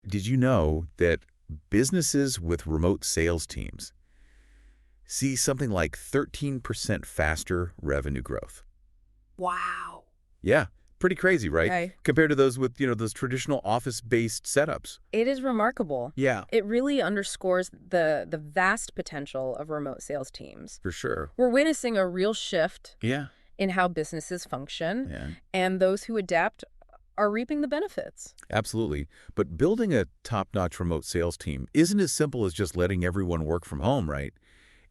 did you know that businesses with remote sales teams see something like 13% faster revenue growth? Wow. Yeah, pretty crazy, right? Okay. Compared to those with, those traditional office-based setups. It is remarkable. Yeah, It really underscores the vast potential of remote sales teams. for sure. We're witnessing a real shift Yeah, in how businesses function, yeah, and those who adapt are reaping the benefits. absolutely. But building a top-notch remote sales team isn't as simple as just letting everyone work from home, right?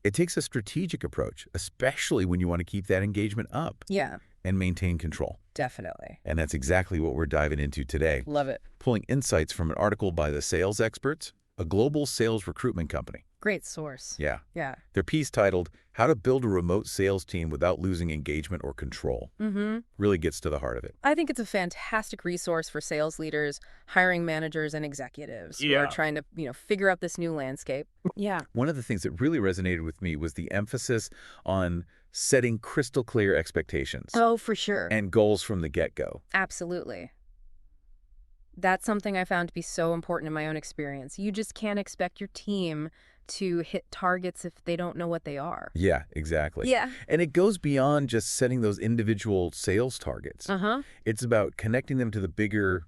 It takes a strategic approach, especially when you want to keep that engagement up Yeah, and maintain control. definitely. And that's exactly what we're diving into today. Love it. Pulling insights from an article by the Sales Experts, a global sales recruitment company. Great source. Yeah. Yeah. Their piece titled, How to Build a Remote Sales Team Without Losing Engagement or Control, really gets to the heart of it. I think it's a fantastic resource for sales leaders, hiring managers, and executives who are trying to, figure out this new landscape. Yeah. One of the things that really resonated with me was the emphasis on setting crystal clear expectations Oh, for sure. and goals from the get-go. Absolutely. That's something I found to be so important in my own experience. You just can't expect your team to hit targets if they don't know what they are. Yeah, exactly. Yeah. And it goes beyond just setting those individual sales targets. Uh-huh. It's about connecting them to the bigger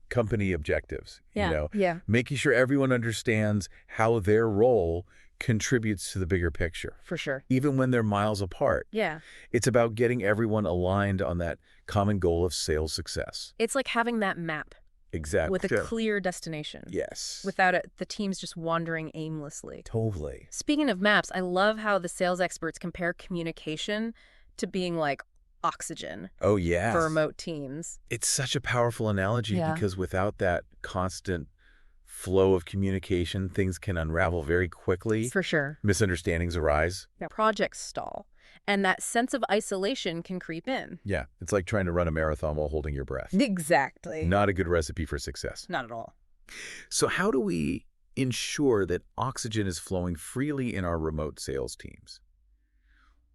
company objectives, Yeah. Yeah. making sure everyone understands how their role contributes to the bigger picture, For sure. even when they're miles apart. Yeah. It's about getting everyone aligned on that common goal of sales success. It's like having that map Exactly. with a clear destination. Yes. Without the teams just wandering aimlessly. Totally. Speaking of maps, I love how the sales experts compare communication to being like oxygen Oh, yeah. for remote teams. It's such a powerful analogy Yeah. because without that constant flow of communication, things can unravel very quickly. For sure. Misunderstandings arise. Projects stall. And that sense of isolation can creep in. Yeah, it's like trying to run a marathon while holding your breath. Exactly. Not a good recipe for success. Not at all. So how do we ensure that oxygen is flowing freely in our remote sales teams?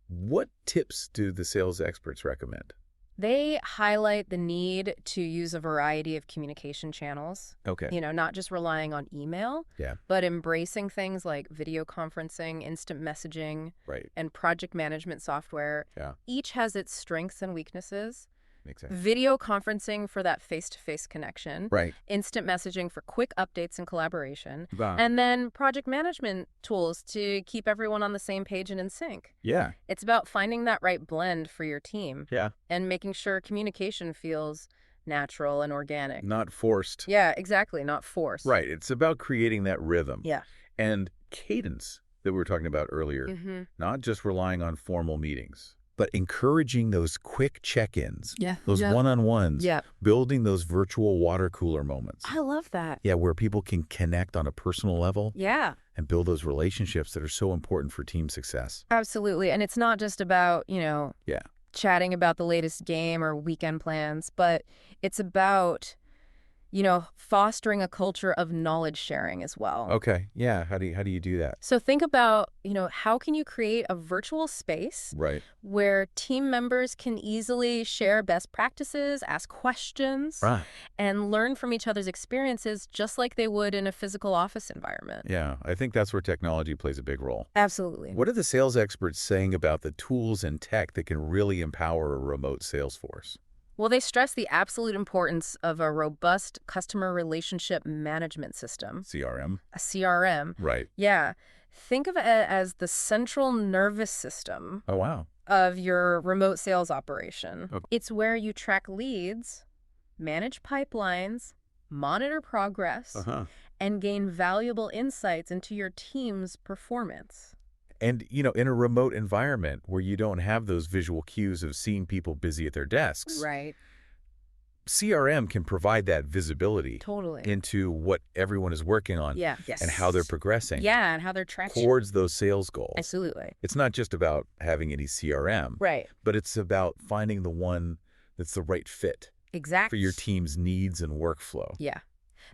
What tips do the sales experts recommend? They highlight the need to use a variety of communication channels. Okay. Not just relying on email, Yeah. but embracing things like video conferencing, instant messaging, Right. and project management software. Yeah. Each has its strengths and weaknesses. Makes sense. Video conferencing for that face-to-face connection. Right. Instant messaging for quick updates and collaboration. Wow. And then project management tools to keep everyone on the same page and in sync. Yeah. It's about finding that right blend for your team Yeah. and making sure communication feels natural and organic. Not forced. Yeah, exactly. Not forced. Right. It's about creating that rhythm. Yeah. And cadence that we were talking about earlier. Mm-hmm. Not just relying on formal meetings, but encouraging those quick check-ins. Yeah. Those one-on-ones. Yeah. Building those virtual water cooler moments. I love that. Yeah, where people can connect on a personal level Yeah. and build those relationships that are so important for team success. Absolutely. And it's not just about, Yeah. chatting about the latest game or weekend plans, but it's about, fostering a culture of knowledge sharing as well. Okay. Yeah. How do you do that? So think about, how can you create a virtual space Right. where team members can easily share best practices, ask questions, Right. and learn from each other's experiences just like they would in a physical office environment. Yeah. I think that's where technology plays a big role. Absolutely. What are the sales experts saying about the tools and tech that can really empower a remote sales force? Well, they stress the absolute importance of a robust customer relationship management system, CRM. a CRM. Right. Yeah. Think of it as the central nervous system Oh, wow. of your remote sales operation. Okay. It's where you track leads, manage pipelines, monitor progress, and gain valuable insights into your team's performance. And, in a remote environment where you don't have those visual cues of seeing people busy at their desks, Right. CRM can provide that visibility Totally. into what everyone is working on Yeah. Yes. and how they're progressing Yeah, and how they're tracking. towards those sales goals. Absolutely. It's not just about having any CRM, Right. but it's about finding the one that's the right fit Exactly. for your team's needs and workflow. Yeah.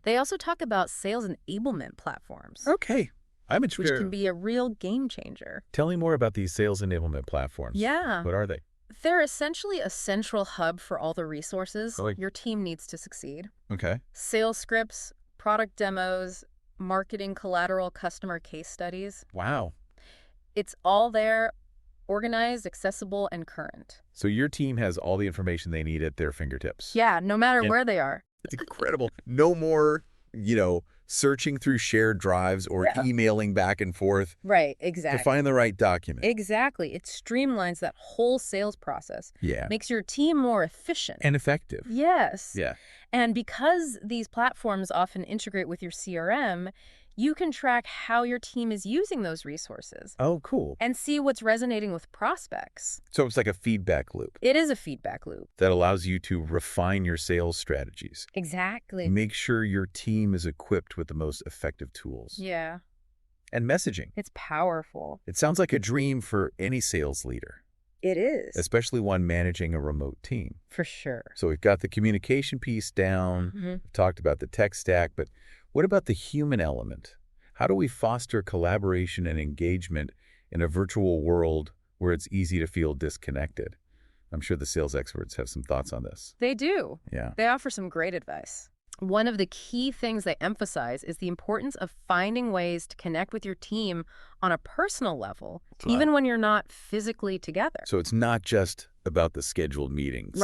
They also talk about sales enablement platforms, Okay. I'm which interested. can be a real game changer. Tell me more about these sales enablement platforms. Yeah. What are they? They're essentially a central hub for all the resources Really? your team needs to succeed. Okay. Sales scripts, product demos, marketing collateral, customer case studies. Wow. It's all there, organized, accessible, and current. So your team has all the information they need at their fingertips. Yeah, no matter And where they are. it's incredible. No more, searching through shared drives or emailing back and forth Right, to exactly. find the right document. Exactly. It streamlines that whole sales process. Yeah. Makes your team more efficient. And effective. Yes. Yeah. And because these platforms often integrate with your CRM, you can track how your team is using those resources Oh, cool. and see what's resonating with prospects. So it's like a feedback loop It is a feedback loop. that allows you to refine your sales strategies. Exactly. Make sure your team is equipped with the most effective tools. Yeah. And messaging. It's powerful. It sounds like a dream for any sales leader, It is. especially one managing a remote team. For sure. So we've got the communication piece down. We've talked about the tech stack, but what about the human element? How do we foster collaboration and engagement in a virtual world where it's easy to feel disconnected? I'm sure the sales experts have some thoughts on this. They do. Yeah. They offer some great advice. One of the key things they emphasize is the importance of finding ways to connect with your team on a personal level, even when you're not physically together. So it's not just about the scheduled meetings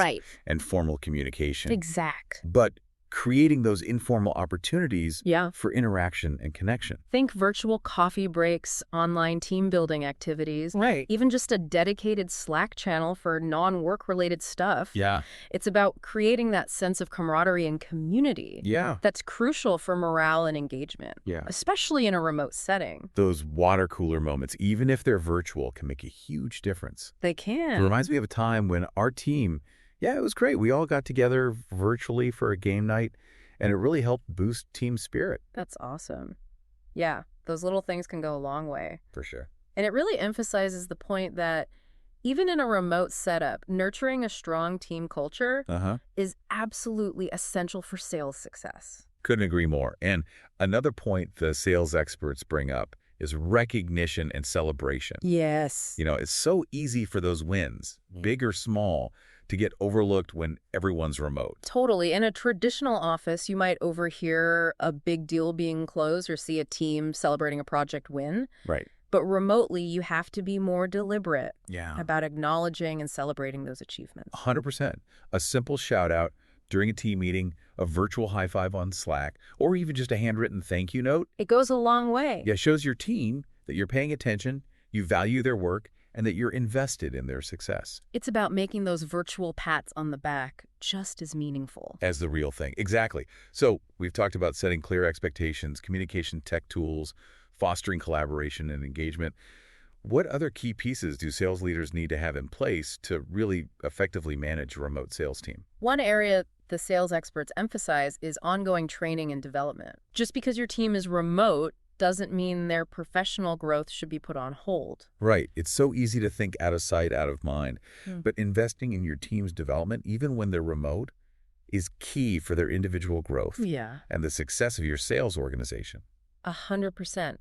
and formal communication, Exact. but creating those informal opportunities Yeah. for interaction and connection. Think virtual coffee breaks, online team building activities, Right. even just a dedicated Slack channel for non-work related stuff. Yeah. It's about creating that sense of camaraderie and community. Yeah. That's crucial for morale and engagement, Yeah. especially in a remote setting. Those water cooler moments, even if they're virtual, can make a huge difference. They It can. reminds me of a time when our team, it was great. We all got together virtually for a game night, and it really helped boost team spirit. That's awesome. Yeah, those little things can go a long way. For sure. And it really emphasizes the point that even in a remote setup, nurturing a strong team culture is absolutely essential for sales success. Couldn't agree more. And another point the sales experts bring up is recognition and celebration. Yes. It's so easy for those wins, big or small, to get overlooked when everyone's remote. Totally. In a traditional office, you might overhear a big deal being closed or see a team celebrating a project win. Right. But remotely, you have to be more deliberate Yeah. about acknowledging and celebrating those achievements. 100%. A simple shout out during a team meeting, a virtual high five on Slack, or even just a handwritten thank you note. It goes a long way. Yeah, shows your team that you're paying attention, you value their work, and that you're invested in their success. It's about making those virtual pats on the back just as meaningful. As the real thing. Exactly. So we've talked about setting clear expectations, communication tech tools, fostering collaboration and engagement. What other key pieces do sales leaders need to have in place to really effectively manage a remote sales team? One area the sales experts emphasize is ongoing training and development. Just because your team is remote doesn't mean their professional growth should be put on hold. Right. It's so easy to think out of sight, out of mind. But investing in your team's development, even when they're remote, is key for their individual growth Yeah. and the success of your sales organization. 100%.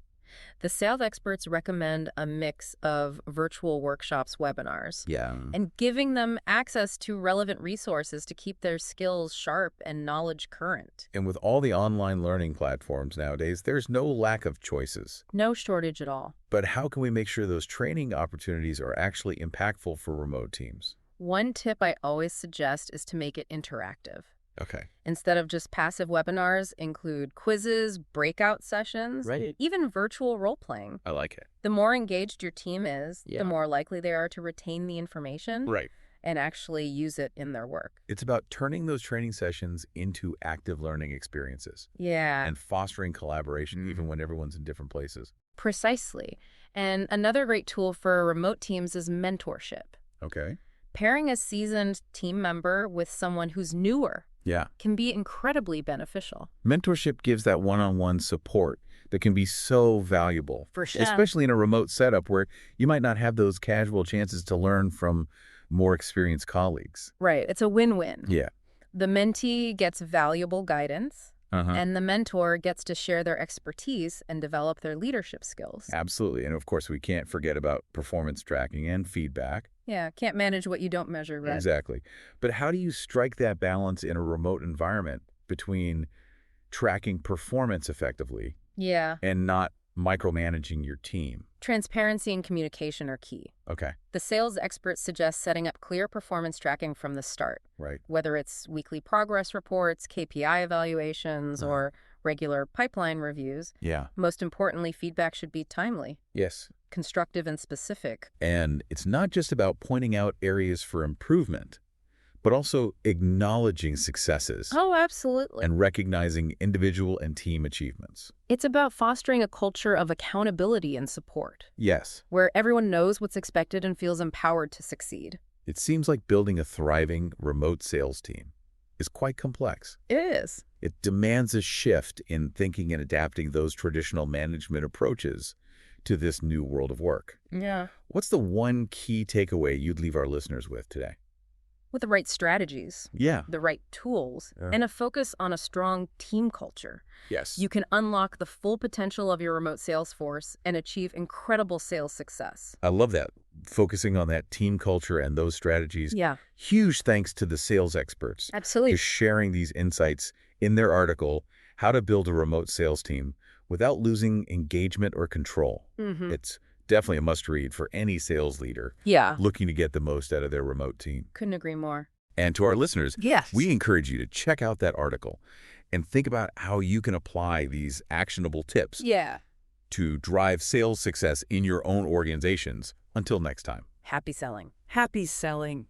The sales experts recommend a mix of virtual workshops, webinars, Yeah. and giving them access to relevant resources to keep their skills sharp and knowledge current. And with all the online learning platforms nowadays, there's no lack of choices. No shortage at all. But how can we make sure those training opportunities are actually impactful for remote teams? One tip I always suggest is to make it interactive. Okay. Instead of just passive webinars, include quizzes, breakout sessions, Right. even virtual role-playing. I like it. The more engaged your team is, Yeah. the more likely they are to retain the information Right. and actually use it in their work. It's about turning those training sessions into active learning experiences Yeah, and fostering collaboration even when everyone's in different places. precisely. And another great tool for remote teams is mentorship. Okay. Pairing a seasoned team member with someone who's newer Yeah. can be incredibly beneficial. Mentorship gives that one-on-one support that can be so valuable. For sure. Especially in a remote setup where you might not have those casual chances to learn from more experienced colleagues. Right, it's a win-win. Yeah. The mentee gets valuable guidance, and the mentor gets to share their expertise and develop their leadership skills. Absolutely. And of course, we can't forget about performance tracking and feedback. Yeah, can't manage what you don't measure, right? Exactly. But how do you strike that balance in a remote environment between tracking performance effectively, Yeah. and not micromanaging your team. Transparency and communication are key. Okay, The sales experts suggest setting up clear performance tracking from the start, right. whether it's weekly progress reports, KPI evaluations, or regular pipeline reviews. Yeah. Most importantly, feedback should be timely, Yes. constructive, and specific. And it's not just about pointing out areas for improvement, but also acknowledging successes Oh, absolutely. and recognizing individual and team achievements. It's about fostering a culture of accountability and support, Yes, where everyone knows what's expected and feels empowered to succeed. it seems like building a thriving remote sales team is quite complex. It is. It demands a shift in thinking and adapting those traditional management approaches to this new world of work. Yeah. What's the one key takeaway you'd leave our listeners with today? With the right strategies, Yeah. the right tools, Yeah. and a focus on a strong team culture, Yes. you can unlock the full potential of your remote sales force and achieve incredible sales success. I love that. Focusing on that team culture and those strategies. Yeah, Huge thanks to the sales experts absolutely. for sharing these insights in their article, How to Build a Remote Sales Team Without Losing Engagement or Control. It's definitely a must-read for any sales leader Yeah, looking to get the most out of their remote team. couldn't agree more. And to our listeners, Yes. we encourage you to check out that article and think about how you can apply these actionable tips Yeah. to drive sales success in your own organizations. Until next time. Happy selling. Happy selling.